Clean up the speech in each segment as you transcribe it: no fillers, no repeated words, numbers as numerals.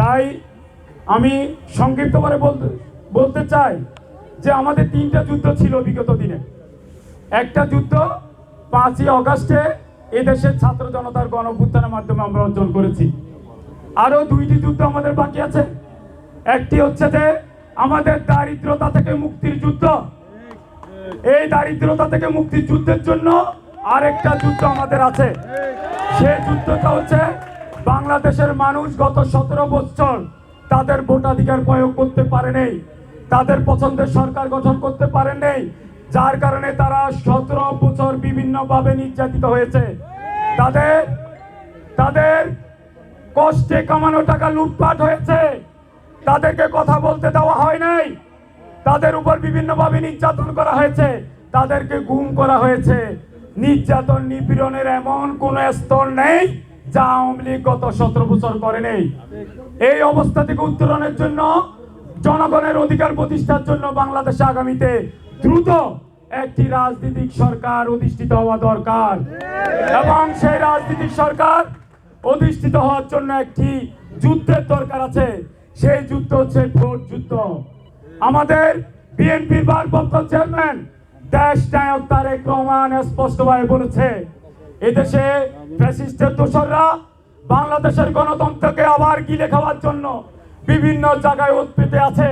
তাই আমি সংক্ষিপ্তভাবে বলতে চাই যে আমাদের 3টা যুদ্ধ ছিল বিগত দিনে। একটা যুদ্ধ 5ই অগাস্টে এদেশের ছাত্র জনতার গণঅভ্যুত্থানের মাধ্যমে আমরা অর্জন করেছি। আরো 2টি যুদ্ধ আমাদের বাকি আছে। একটি হচ্ছে যে আমাদের দারিদ্রতা থেকে মুক্তির যুদ্ধ। এই দারিদ্রতা থেকে মুক্তির যুদ্ধের জন্য আরেকটা যুদ্ধ আমাদের আছে। সেই যুদ্ধটা হচ্ছে বাংলাদেশের মানুষ গত 17 বছর তাদের ভোটাধিকার প্রয়োগ করতে পারে নাই, তাদের পছন্দের সরকার গঠন করতে পারে নাই, যার কারণে তারা 17 বছর বিভিন্নভাবে নির্যাতিত হয়েছে। তাদের কষ্টে কামানো টাকা লুটপাট হয়েছে, তাদেরকে কথা বলতে দেওয়া হয় নাই, তাদের উপর বিভিন্নভাবে নির্যাতন করা হয়েছে, তাদেরকে গুম করা হয়েছে। নির্যাতন নিপীড়নের এমন কোন স্তর নেই যা আওয়ামী লীগ গত 17 বছর করে নেই। এই অবস্থা থেকে উত্তরণের জন্য, জনগণের অধিকার প্রতিষ্ঠার জন্য বাংলাদেশে আগামীতে দ্রুত একটি রাজনৈতিক সরকার অধিষ্ঠিত হওয়া দরকার এবং সেই রাজনৈতিক সরকার অধিষ্ঠিত হওয়ার জন্য একটি যুদ্ধের দরকার আছে। সেই যুদ্ধ হচ্ছে ভোট যুদ্ধ। আমাদের বিএনপির ভারপ্রাপ্ত চেয়ারম্যান দেশ নায়ক তারেক রহমান স্পষ্টভাবে বলেছে, এদেশে ফ্যাসিস্টের দোসররা বাংলাদেশের গণতন্ত্রকে আবার গিলে খাওয়ার জন্য বিভিন্ন জায়গায় ওত পেতে আছে,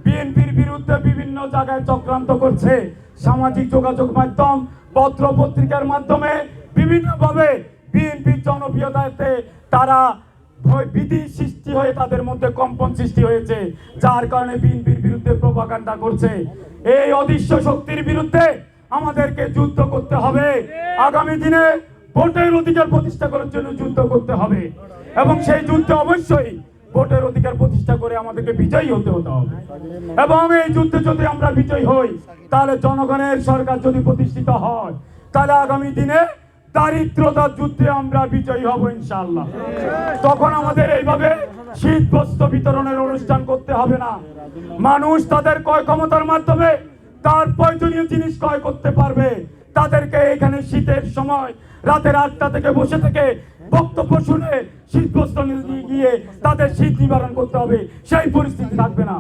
বিএনপির বিরুদ্ধে বিভিন্ন জায়গায় চক্রান্ত করছে। সামাজিক যোগাযোগ মাধ্যম, পত্র পত্রিকার মাধ্যমে বিভিন্নভাবে বিএনপির জনপ্রিয়তাতে তারা ভীতি সৃষ্টি হয়ে তাদের মধ্যে কম্পন সৃষ্টি হয়েছে, যার কারণে বিএনপির বিরুদ্ধে প্রপাগান্ডা করছে। এই অদৃশ্য শক্তির বিরুদ্ধে আমাদেরকে যুদ্ধ করতে হবে। আগামী দিনে ভোটের অধিকার প্রতিষ্ঠা করার জন্য যুদ্ধ করতে হবে এবং সেই যুদ্ধে অবশ্যই ভোটের অধিকার প্রতিষ্ঠা করে আমাদেরকে বিজয়ী হতে হবে। এবং এই যুদ্ধে যদি আমরা বিজয়ী হই, তাহলে জনগণের সরকার যদি প্রতিষ্ঠিত হয়, তাহলে আগামী দিনে দারিদ্রতার যুদ্ধে আমরা বিজয়ী হব ইনশাআল্লাহ। তখন আমাদের এইভাবে শীত বস্ত্র বিতরণের অনুষ্ঠান করতে হবে না। মানুষ তাদের ক্রয় ক্ষমতার মাধ্যমে তার প্রয়োজনীয় জিনিস ক্রয় করতে পারবে। তাদেরকে এখানে শীতের সময় রাতের 8টা থেকে বসে থেকে বক্তব্য শুনে শীত বস্ত্র নিয়ে গিয়ে তাদের শীত নিবারণ করতে হবে, সেই পরিস্থিতি থাকবে না।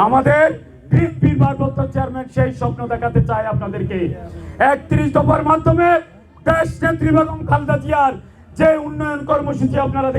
আমাদের বিএনপির ভারপ্রাপ্ত চেয়ারম্যান সেই স্বপ্ন দেখাতে চায় আপনাদেরকে। 31 দফার মাধ্যমে দেশ নেত্রী বেগম খালেদা জিয়ার যে উন্নয়ন কর্মসূচি আপনারা